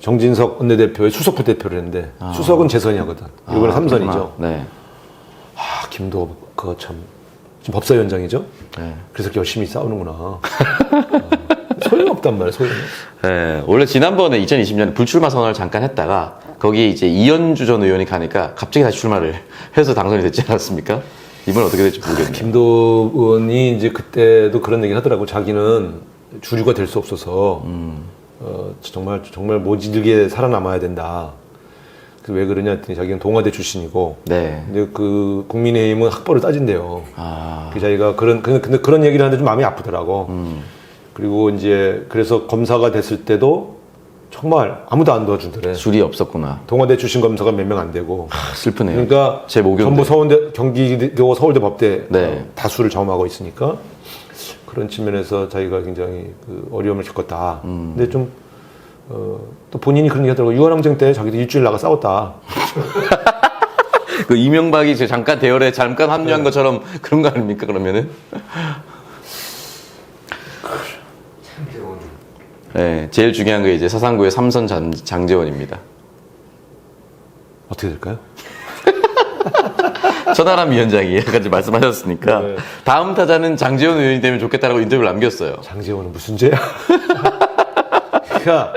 정진석 원내대표의 수석 부대표를 했는데 수석은 재선이 하거든. 이번에 3선이죠. 네. 김도읍 그거 참 지금 법사위원장이죠. 네. 그래서 열심히 싸우는구나. 소용없단 말이야. 소용이. 네. 원래 지난번에 2020년에 불출마 선언을 잠깐 했다가 거기에 이제 이현주 전 의원이 가니까 갑자기 다시 출마를 해서 당선이 됐지 않았습니까? 이번 어떻게 될지 모르겠네요. 김도읍 의원이 이제 그때도 그런 얘기를 하더라고. 자기는 주류가 될 수 없어서 정말 모질게 살아남아야 된다. 왜 그러냐 했더니 자기는 동아대 출신이고, 네. 근데 그 국민의힘은 학벌을 따진대요. 아. 그 자기가 근데 그런 얘기를 하는데 좀 마음이 아프더라고. 그리고 이제 그래서 검사가 됐을 때도 정말 아무도 안 도와준더래. 줄이 없었구나. 동아대 출신 검사가 몇 명 안 되고. 슬프네요. 그러니까 제 모교인데. 전부 서울대 경기도 서울대 법대 네. 다수를 점하고 있으니까 그런 측면에서 자기가 굉장히 그 어려움을 겪었다. 근데 좀 또 본인이 그런 얘기 하더라고. 유한항쟁 때 자기도 일주일 나가 싸웠다. 그 이명박이 이제 잠깐 대열에 잠깐 합류한 것처럼 그런 거 아닙니까, 그러면은? 네, 제일 중요한 게 이제 사상구의 3선 장제원입니다. 어떻게 될까요? 천하람 위원장이 여기까지 말씀하셨으니까 네. 다음 타자는 장제원 의원이 되면 좋겠다라고 인터뷰를 남겼어요. 장제원은 무슨 죄야? 그러니까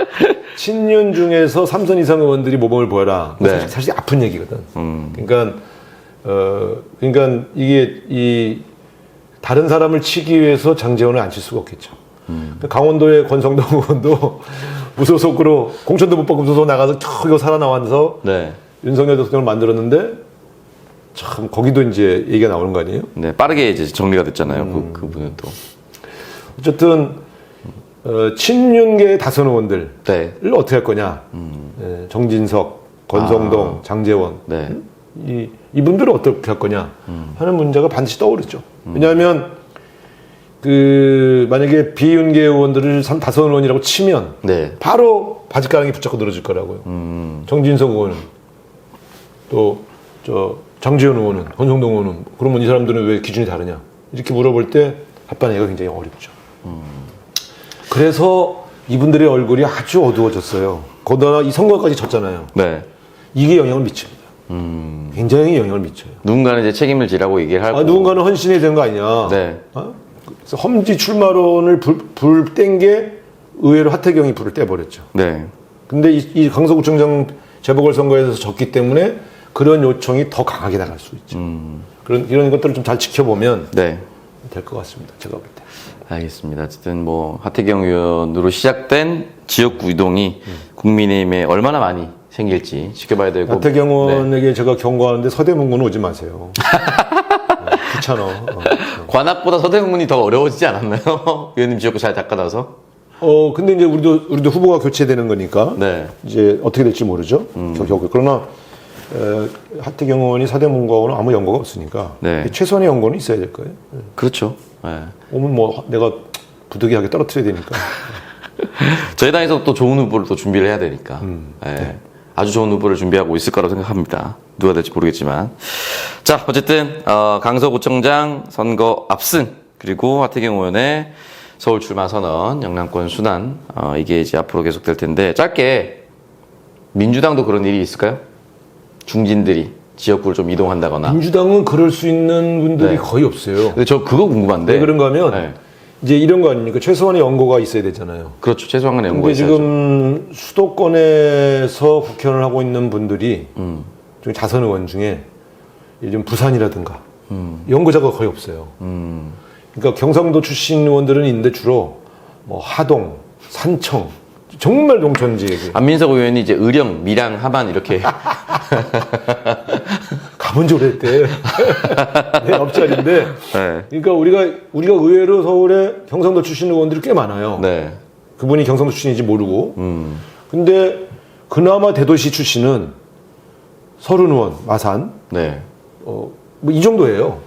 친윤 중에서 3선 이상 의원들이 모범을 보여라. 네. 사실 아픈 얘기거든. 그러니까 이게 다른 사람을 치기 위해서 장제원을 안 칠 수가 없겠죠. 강원도의 권성동 의원도 무소속으로 공천도 못 받고 무소속 나가서 겨우 살아나와서 네. 윤석열 대통령을 만들었는데 참 거기도 이제 얘기가 나오는 거 아니에요? 네, 빠르게 이제 정리가 됐잖아요. 그분은 또. 어쨌든 친윤계의 다선 의원들을 네. 어떻게 할 거냐? 정진석, 권성동, 장제원 네. 이분들을 어떻게 할 거냐 하는 문제가 반드시 떠오르죠. 왜냐하면 만약에 비윤계 의원들을 다선 의원이라고 치면 네. 바로 바짓가랑이 붙잡고 늘어질 거라고요. 정진석 의원은 또 장제원 의원은 권성동 의원은 그러면 이 사람들은 왜 기준이 다르냐 이렇게 물어볼 때 답변하기가 굉장히 어렵죠. 그래서 이분들의 얼굴이 아주 어두워졌어요. 거기다가 이 선거까지 졌잖아요. 네. 이게 영향을 미칩니다. 굉장히 영향을 미쳐요. 누군가는 이제 책임을 지라고 얘기를 하고. 누군가는 헌신이 된 거 아니냐. 네. 그래서 험지 출마론을 불 뗀 게 의외로 하태경이 불을 떼버렸죠. 네. 근데 이 강서구청장 재보궐선거에서 졌기 때문에 그런 요청이 더 강하게 나갈 수 있죠. 이런 것들을 좀 잘 지켜보면 네. 될 것 같습니다. 제가 볼 때. 알겠습니다. 어쨌든 뭐 하태경 의원으로 시작된 지역구 이동이 국민의힘에 얼마나 많이 생길지 지켜봐야 되고. 하태경 네. 의원에게 제가 경고하는데 서대문구는 오지 마세요. 귀찮아. 관악보다 서대문이 더 어려워지지 않았나요? 의원님 지역구 잘 닦아놔서. 근데 이제 우리도 후보가 교체되는 거니까 네. 이제 어떻게 될지 모르죠. 그러나 하태경 의원이 서대문구하고는 아무 연고가 없으니까 네. 최소한의 연고는 있어야 될 거예요. 그렇죠. 네. 오면 뭐 내가 부득이하게 떨어뜨려야 되니까. 저희 당에서 또 좋은 후보를 또 준비를 해야 되니까. 네. 네. 아주 좋은 후보를 준비하고 있을 거라고 생각합니다. 누가 될지 모르겠지만. 자, 어쨌든 강서구청장 선거 압승 그리고 하태경 의원의 서울 출마 선언, 영남권 순환 이게 이제 앞으로 계속될 텐데 짧게 민주당도 그런 일이 있을까요? 중진들이 지역구를 좀 이동한다거나. 민주당은 그럴 수 있는 분들이 네. 거의 없어요. 근데 저 그거 궁금한데. 왜 그런가 하면 네. 이제 이런 거 아닙니까? 최소한의 연고가 있어야 되잖아요. 그렇죠. 최소한의 연구가 근데 있어야죠. 지금 수도권에서 국회의원을 하고 있는 분들이 좀 자선 의원 중에 요즘 부산이라든가 연고자가 거의 없어요. 그러니까 경상도 출신 의원들은 있는데 주로 뭐 하동, 산청 정말 농촌 지역이 안민석 의원이 이제 의령, 밀양, 함안 이렇게 가본 지 오래됐대. 내 옆자리인데. 네. 그러니까 우리가 의외로 서울에 경상도 출신 의원들이 꽤 많아요. 네. 그분이 경상도 출신인지 모르고. 근데 그나마 대도시 출신은 서른 의원, 마산, 네. 뭐 이 정도예요.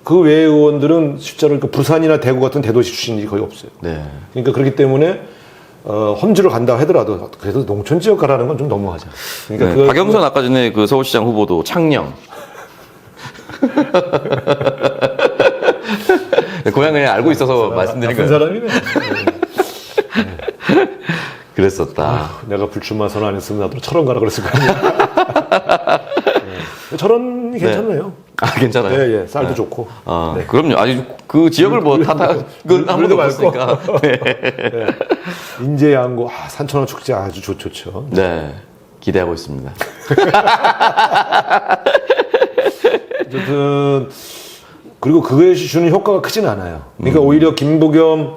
그 외의 의원들은 실제로 그러니까 부산이나 대구 같은 대도시 출신이 거의 없어요. 네. 그러니까 그렇기 때문에 험지로 간다 하더라도 그래도 농촌 지역 가라는 건 좀 너무하죠. 그러니까 네. 박영선 아까 전에 그 서울시장 후보도 창녕. 네, 고향을 알고 있어서 말씀드린 나쁜 거예요. 사람이네. 그랬었다. 내가 불출마 선언 안 했으면 나도 철원 가라 그랬을 거 아니야. 네. 철원이 괜찮네요. 아, 괜찮아요? 예, 예. 쌀도 좋고. 아, 그럼요. 아니, 그 지역을 뭐 한 번도 봤으니까. 네. 네. 인제 양구, 산천어 축제 아주 좋죠. 네. 기대하고 있습니다. 어쨌든, 그리고 그거에 주는 효과가 크진 않아요. 그러니까 오히려 김부겸,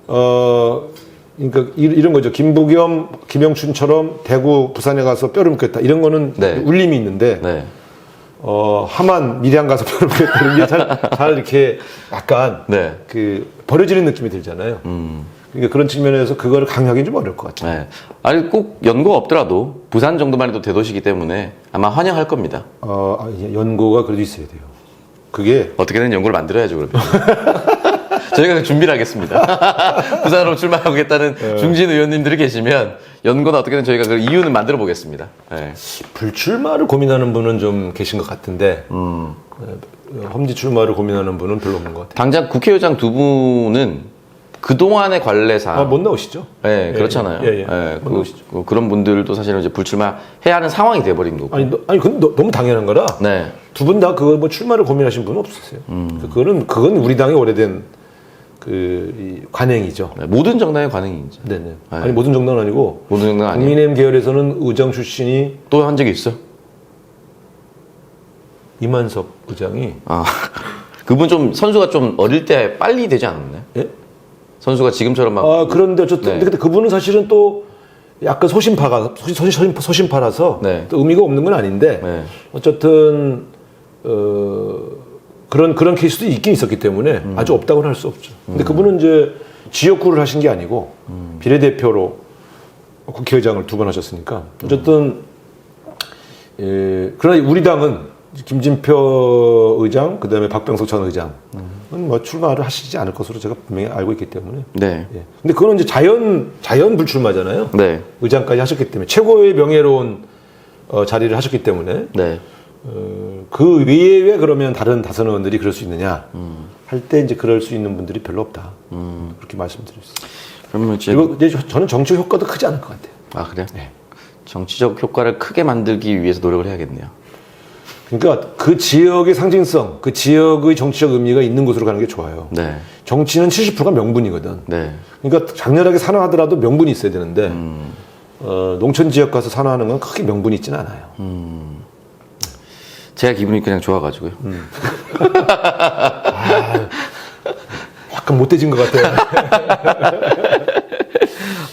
그러니까 이런 거죠. 김부겸, 김영춘처럼 대구, 부산에 가서 뼈를 묻겠다. 이런 거는 네. 울림이 있는데, 네. 함안, 밀양 가서 뼈를 묻겠다. 이런 게 잘 이렇게 약간, 네. 버려지는 느낌이 들잖아요. 그러니까 그런 측면에서 그거를 강요하기는 좀 어려울 것 같아요. 네. 아니, 꼭 연고가 없더라도 부산 정도만 해도 대도시이기 때문에 아마 환영할 겁니다. 연고가 그래도 있어야 돼요. 그게 어떻게든 연고를 만들어야죠, 그러면. 저희가 준비를 하겠습니다. 부산으로 출마하겠다는 중진 의원님들이 계시면 연고는 어떻게든 저희가 그 이유는 만들어 보겠습니다. 네. 불출마를 고민하는 분은 좀 계신 것 같은데 험지 출마를 고민하는 분은 별로 없는 것 같아요. 당장 국회의장 두 분은 그동안의 관례상 못 나오시죠? 네, 그렇잖아요. 예. 못 그, 나오시죠. 그런 분들도 사실은 이제 불출마해야 하는 상황이 돼버린 거고. 아니 근데 너무 당연한 거라 네. 두 분 다 그거 뭐 출마를 고민하신 분은 없었어요. 그건 우리 당의 오래된 이 관행이죠. 네, 모든 정당의 관행이죠. 네네. 아니 모든 정당은 아니고 모든 정당 아니에요. 국민의힘 계열에서는 의장 출신이 또 한 적이 있어? 이만석 의장이 아, 그분 좀 선수가 좀 어릴 때 빨리 되지 않았나요? 예? 선수가 지금처럼 막 그런데 어쨌든 네. 근데 그분은 사실은 또 약간 소심파라서 네. 또 의미가 없는 건 아닌데 네. 어쨌든 그런 케이스도 있긴 있었기 때문에 아주 없다고는 할 수 없죠. 근데 그분은 이제 지역구를 하신 게 아니고 비례대표로 국회의장을 2번 하셨으니까 어쨌든 그러나 우리 당은 김진표 의장, 그 다음에 박병석 전 의장은 뭐 출마를 하시지 않을 것으로 제가 분명히 알고 있기 때문에. 네. 예. 근데 그거는 이제 자연 불출마잖아요. 네. 의장까지 하셨기 때문에 최고의 명예로운 자리를 하셨기 때문에. 네. 그 외에 왜 그러면 다른 다선 의원들이 그럴 수 있느냐 할 때 이제 그럴 수 있는 분들이 별로 없다. 그렇게 말씀드릴 수 있어요. 그러면 이제 그리고 이제 저는 정치 효과도 크지 않을 것 같아요. 아, 그래요? 네. 정치적 효과를 크게 만들기 위해서 노력을 해야겠네요. 그러니까 그 지역의 상징성, 그 지역의 정치적 의미가 있는 곳으로 가는 게 좋아요. 네. 정치는 70%가 명분이거든. 네. 그러니까 장렬하게 산화하더라도 명분이 있어야 되는데 농촌 지역 가서 산화하는 건 크게 명분이 있지는 않아요. 제가 기분이 그냥 좋아가지고요. 약간 못돼진 것 같아요.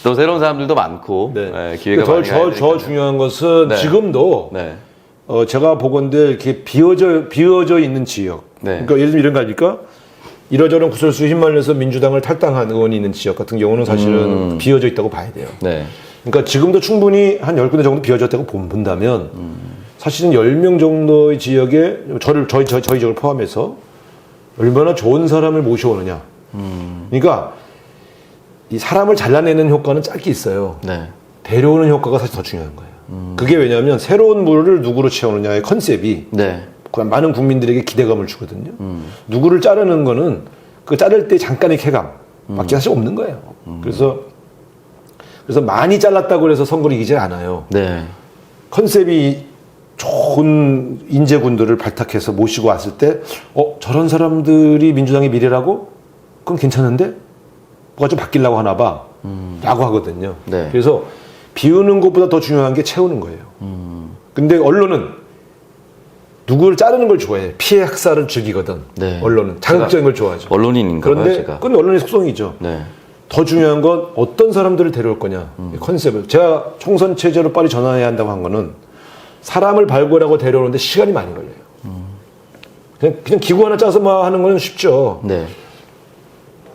또 새로운 사람들도 많고 네. 네, 기회가 많이 가야 저 되니까요. 중요한 것은 네. 지금도 네. 제가 보건대 이렇게 비어져 있는 지역. 네. 그러니까 예를 들면 이런 거 아닙니까? 이러저런 구설수 휘말려서 민주당을 탈당한 의원이 있는 지역 같은 경우는 사실은 비어져 있다고 봐야 돼요. 네. 그러니까 지금도 충분히 한 10군데 정도 비어졌다고 본다면 사실은 10명 정도의 지역에 저희 지역을 포함해서 얼마나 좋은 사람을 모셔오느냐. 그러니까 이 사람을 잘라내는 효과는 짧게 있어요. 네. 데려오는 효과가 사실 더 중요한 거예요. 그게 왜냐하면 새로운 물을 누구로 채우느냐의 컨셉이 네. 많은 국민들에게 기대감을 주거든요. 누구를 자르는 거는 그 자를 때 잠깐의 쾌감 밖에 사실 없는 거예요. 그래서 많이 잘랐다고 해서 선거를 이기지 않아요. 네. 컨셉이 좋은 인재군들을 발탁해서 모시고 왔을 때 저런 사람들이 민주당의 미래라고? 그럼 괜찮은데? 뭐가 좀 바뀌려고 하나 봐. 라고 하거든요. 네. 그래서 비우는 것보다 더 중요한 게 채우는 거예요. 근데 언론은 누구를 자르는 걸 좋아해. 피해 학살을 즐기거든. 네. 언론은 자극적인 걸 좋아하죠. 언론인인가 봐요, 그런데 제가. 그건 언론의 속성이죠. 네. 더 중요한 건 어떤 사람들을 데려올 거냐. 컨셉을. 제가 총선 체제로 빨리 전환해야 한다고 한 거는 사람을 발굴하고 데려오는데 시간이 많이 걸려요. 그냥 기구 하나 짜서 뭐 하는 건 쉽죠. 네.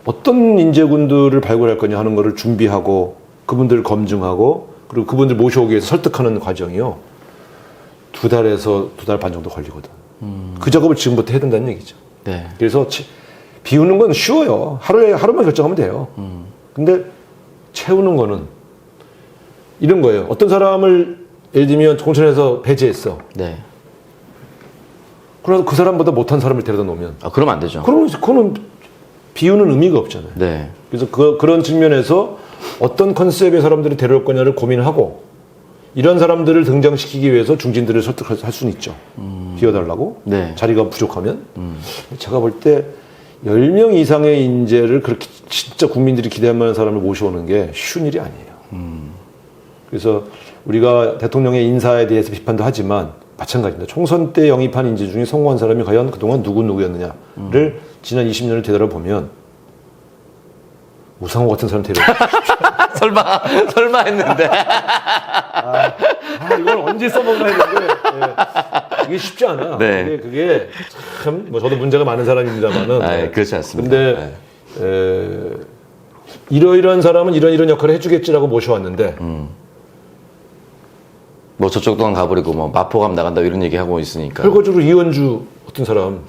어떤 인재군들을 발굴할 거냐 하는 거를 준비하고 그분들을 검증하고 그리고 그분들 모셔오기 위해서 설득하는 과정이요. 2달에서 2달 반 정도 걸리거든. 그 작업을 지금부터 해야 된다는 얘기죠. 네. 그래서 비우는 건 쉬워요. 하루만 결정하면 돼요. 근데 채우는 거는 이런 거예요. 어떤 사람을 예를 들면 공천에서 배제했어. 네. 그래서 그 사람보다 못한 사람을 데려다 놓으면 아, 그러면 안 되죠. 그거는 비우는 의미가 없잖아요. 네. 그래서 그런 측면에서 어떤 컨셉의 사람들을 데려올 거냐를 고민하고 이런 사람들을 등장시키기 위해서 중진들을 설득할 수는 있죠. 비워달라고. 네. 자리가 부족하면. 제가 볼 때 10명 이상의 인재를 그렇게 진짜 국민들이 기대할 만한 사람을 모셔오는 게 쉬운 일이 아니에요. 그래서 우리가 대통령의 인사에 대해서 비판도 하지만 마찬가지입니다. 총선 때 영입한 인재 중에 성공한 사람이 과연 그동안 누구였느냐를 지난 20년을 되돌아보면 우상호 같은 사람 데려오고 설마 했는데. 이걸 언제 써먹나 했는데 이게 쉽지 않아. 네. 그게 참 뭐 저도 문제가 많은 사람입니다만은 아, 그렇지 않습니다. 근데 이러이러한 사람은 이런 역할을 해주겠지라고 모셔왔는데 뭐 저쪽 동안 가버리고 뭐 마포감 나간다 이런 얘기하고 있으니까. 결과적으로 이원주 같은 사람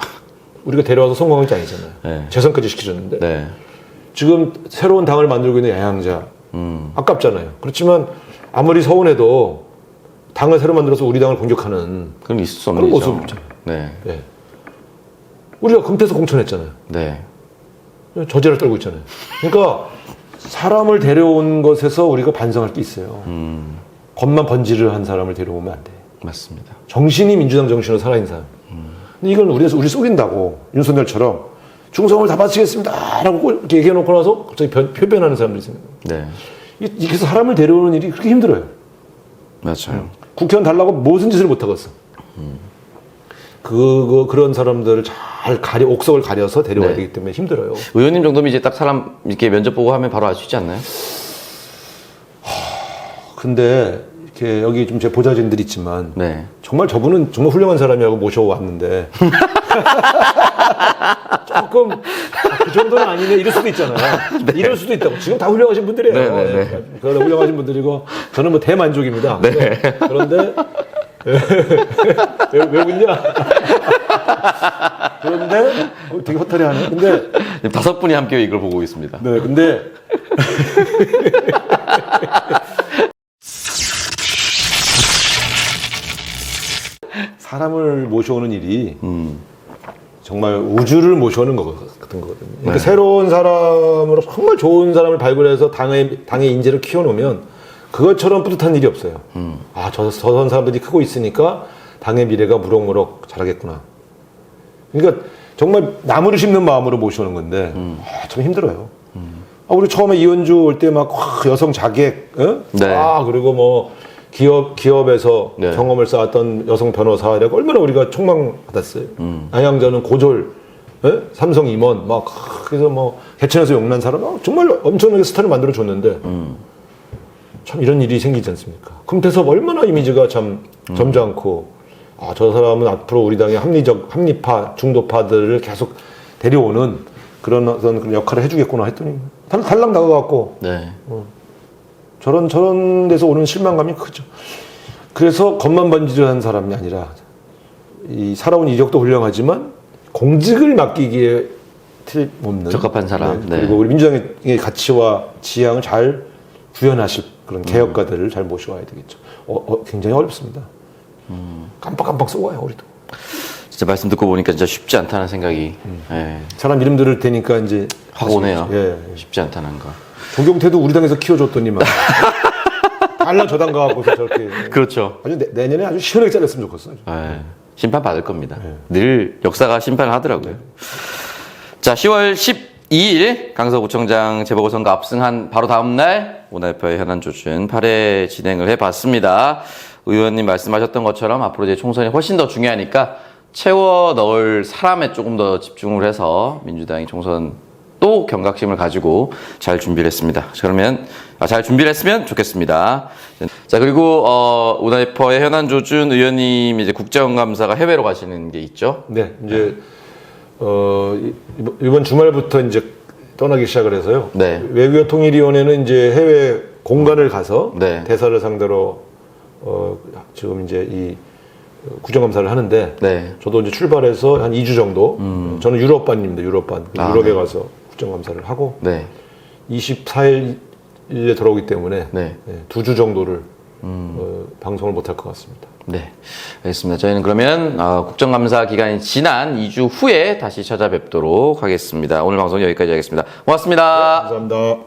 우리가 데려와서 성공한 게 아니잖아요. 네. 재선까지 시켜줬는데 네. 지금 새로운 당을 만들고 있는 야양자 아깝잖아요. 그렇지만 아무리 서운해도 당을 새로 만들어서 우리 당을 공격하는 그럼 있을 수 없는 그런 일이죠. 모습 있잖아요. 네. 네. 우리가 금태에서 공천했잖아요. 네. 저제를 떨고 있잖아요. 그러니까 사람을 데려온 것에서 우리가 반성할 게 있어요. 겉만 번지를 한 사람을 데려오면 안 돼. 맞습니다. 정신이 민주당 정신으로 살아있는 사람. 근데 이건 우리 속인다고 윤석열처럼 중성을 다 바치겠습니다 라고 이렇게 얘기해놓고 나서 갑자기 표변하는 사람들이 있습니다. 네. 이렇게 해서 사람을 데려오는 일이 그렇게 힘들어요. 맞아요. 국회의원 달라고 무슨 짓을 못하겠어. 그런 사람들을 잘 옥석을 가려서 데려와야 네. 되기 때문에 힘들어요. 의원님 정도면 이제 딱 사람 이렇게 면접 보고 하면 바로 알 수 있지 않나요? 근데 이렇게 여기 좀 제 보좌진들 있지만 네. 정말 저분은 정말 훌륭한 사람이라고 모셔왔는데 조금 그 정도는 아니네 이럴 수도 있잖아요. 이럴 수도 있다고. 지금 다 훌륭하신 분들이에요. 네. 그러나 훌륭하신 분들이고 저는 뭐 대만족입니다. 그런데 왜 웃냐? 그런데 되게 허탈해하네. 근데 5분이 함께 이걸 보고 있습니다. 네, 근데 사람을 모셔오는 일이 정말 우주를 모셔오는 같은 거거든요. 그러니까 새로운 사람으로 정말 좋은 사람을 발굴해서 당의 인재를 키워놓으면 그것처럼 뿌듯한 일이 없어요. 아, 저런 사람들이 크고 있으니까 당의 미래가 무럭무럭 자라겠구나. 그러니까 정말 나무를 심는 마음으로 모셔오는 건데 참 힘들어요. 우리 처음에 이현주 올 때 막 여성 자객, 네. 그리고 뭐 기업에서 네. 경험을 쌓았던 여성 변호사라고 얼마나 우리가 촉망받았어요. 안양자는 고졸, 삼성 임원, 막 그래서 뭐 개천에서 용난 사람, 정말 엄청나게 스타를 만들어 줬는데 참 이런 일이 생기지 않습니까? 금태섭 얼마나 이미지가 참 점잖고, 저 사람은 앞으로 우리 당의 합리파, 중도파들을 계속 데려오는 그런 역할을 해주겠구나 했더니 달랑 나가갖고 네. 저런 데서 오는 실망감이 크죠. 그래서 겉만 번지르한 사람이 아니라 이 살아온 이력도 훌륭하지만 공직을 맡기기에 틀림없는 적합한 사람. 네. 그리고 우리 민주당의 가치와 지향을 잘 구현하실 그런 개혁가들을 잘 모셔와야 되겠죠. 굉장히 어렵습니다. 깜빡깜빡 쏘아요 우리도. 진짜 말씀 듣고 보니까 진짜 쉽지 않다는 생각이 예, 사람 이름 들을 테니까 이제 확 오네요. 예. 쉽지 않다는 거. 조경태도 우리 당에서 키워줬더니만 달라 저당 가고서 저렇게 그렇죠. 아주 내년에 아주 시원하게 잘렸으면 좋겠어요. 예, 심판 받을 겁니다. 늘 역사가 심판을 하더라고요. 자, 10월 12일 강서구청장 재보궐선거 압승한 바로 다음 날 원내대표의 현안조준 8회 진행을 해봤습니다. 의원님 말씀하셨던 것처럼 앞으로 이제 총선이 훨씬 더 중요하니까 채워 넣을 사람에 조금 더 집중을 해서 민주당이 총선 또 경각심을 가지고 잘 준비를 했습니다. 그러면 잘 준비를 했으면 좋겠습니다. 자, 그리고 원내대표의 현안조준 의원님 이제 국정감사가 해외로 가시는 게 있죠? 네, 이제 이번 주말부터 이제 떠나기 시작을 해서요. 네. 외교와 통일위원회는 이제 해외 공간을 가서 네. 대사를 상대로 지금 이제 이 국정감사를 하는데 네. 저도 이제 출발해서 한 2주 정도 저는 유럽반입니다. 유럽반. 유럽에 네. 가서 국정감사를 하고 네. 24일에 돌아오기 때문에 네. 2주 정도를 방송을 못할 것 같습니다. 네, 알겠습니다. 저희는 그러면 국정감사 기간이 지난 2주 후에 다시 찾아뵙도록 하겠습니다. 오늘 방송 여기까지 하겠습니다. 고맙습니다. 네, 감사합니다.